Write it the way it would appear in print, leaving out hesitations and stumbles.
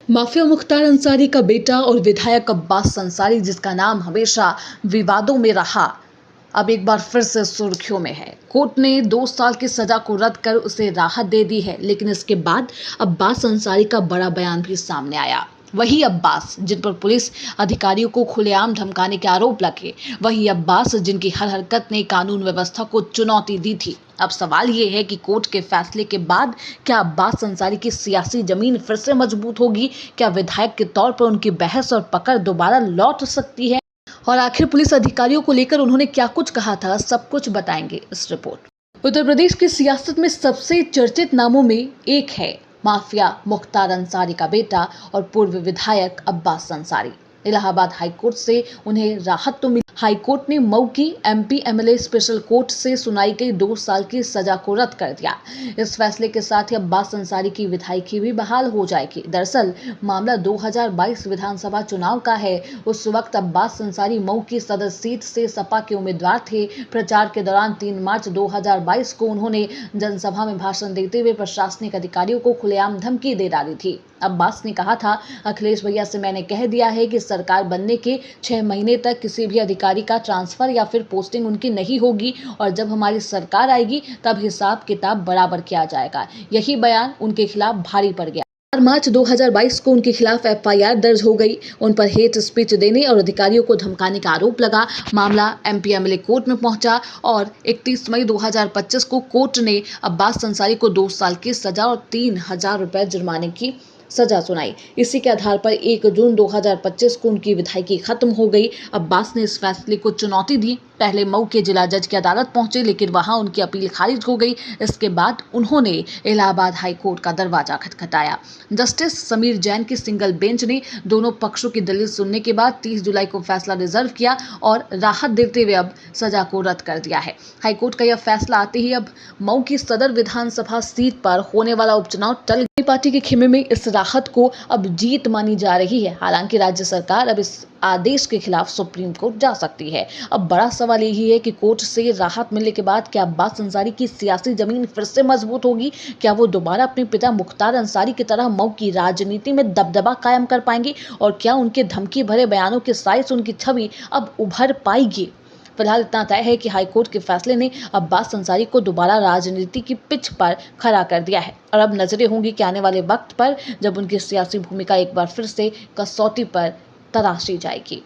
Mafia Mukhtar Ansari का बेटा और विधायक अब्बास अंसारी, जिसका नाम हमेशा विवादों में रहा, अब एक बार फिर से सुर्खियों में है। कोर्ट ने 2 साल की सजा को रद्द कर उसे राहत दे दी है, लेकिन इसके बाद अब्बास अंसारी का बड़ा बयान भी सामने आया। वही अब्बास जिन पर पुलिस अधिकारियों को खुलेआम धमकाने के आरोप लगे, वही अब्बास जिनकी हर हरकत ने कानून व्यवस्था को चुनौती दी थी। अब सवाल ये है कि कोर्ट के फैसले के बाद क्या अब्बास अंसारी की सियासी जमीन फिर से मजबूत होगी? क्या विधायक के तौर पर उनकी बहस और पकड़ दोबारा लौट सकती है? और आखिर पुलिस अधिकारियों को लेकर उन्होंने क्या कुछ कहा था, सब कुछ बताएंगे इस रिपोर्ट। उत्तर प्रदेश की सियासत में सबसे चर्चित नामों में एक है माफिया मुख्तार अंसारी का बेटा और पूर्व विधायक अब्बास अंसारी। इलाहाबाद हाईकोर्ट से उन्हें राहत तो मिली। हाईकोर्ट ने मऊ की एमपी एमएलए स्पेशल कोर्ट से सुनाई गई 2 साल की सजा को रद्द कर दिया। इस फैसले के साथ ही अब्बास अंसारी की विधायकी भी बहाल हो जाएगी। दरअसल मामला 2022 विधानसभा चुनाव का है। उस वक्त अब्बास अंसारी मऊ की सदर सीट से सपा के उम्मीदवार थे। प्रचार के दौरान 3 मार्च 2022 को उन्होंने जनसभा में भाषण देते हुए प्रशासनिक अधिकारियों को खुलेआम धमकी दे डाली थी। अब्बास ने कहा था, अखिलेश भैया से मैंने कह दिया है कि सरकार बनने के 6 महीने तक किसी भी अधिकारी का ट्रांसफर या फिर पोस्टिंग उनकी नहीं होगी, और जब हमारी सरकार आएगी तब हिसाब किताब बराबर किया जाएगा। यही बयान उनके खिलाफ भारी पड़ गया। 4 मार्च 2022 को उनके खिलाफ एफआईआर दर्ज हो गई। उन पर हेट स्पीच देने और अधिकारियों को धमकाने का आरोप लगा। मामला एमपी एमएलए कोर्ट में पहुंचा और 31 मई 2025 को कोर्ट ने अब्बास अंसारी को 2 साल की सजा और 3,000 रुपए जुर्माने की सजा सुनाई। इसी के आधार पर 1 जून 2025 को उनकी विधायकी खत्म हो गई। अब्बास ने इस फैसले को चुनौती दी। पहले मऊ के जिला जज की अदालत पहुंचे, लेकिन वहां उनकी अपील खारिज हो गई। इसके बाद उन्होंने इलाहाबाद हाई कोर्ट का दरवाजा खटखटाया। जस्टिस समीर जैन की सिंगल बेंच ने दोनों पक्षों की दलील सुनने के बाद 30 जुलाई को फैसला रिजर्व किया और राहत देते हुए अब सजा को रद्द कर दिया है। हाईकोर्ट का यह फैसला आते ही अब मऊ की सदर विधानसभा सीट पर होने वाला उपचुनाव टल गया। पार्टी के खेमे में इस राहत को अब जीत मानी जा रही है। हालांकि राज्य सरकार अब इस आदेश के खिलाफ सुप्रीम कोर्ट जा सकती है। अब बड़ा सवाल यही है कि कोर्ट से राहत मिलने के बाद क्या अब्बास अंसारी की सियासी जमीन फिर से मजबूत होगी? क्या वो दोबारा अपने पिता मुख्तार अंसारी की तरह मऊ की राजनीति में दबदबा कायम कर पाएंगे? और क्या उनके धमकी भरे बयानों के साइज उनकी छवि अब उभर पाएगी? फिलहाल इतना तय है कि हाईकोर्ट के फैसले ने अब्बास अंसारी को दोबारा राजनीति की पिच पर खड़ा कर दिया है, और अब नजरें होंगी कि आने वाले वक्त पर जब उनकी सियासी भूमिका एक बार फिर से कसौटी पर तराशी जाएगी।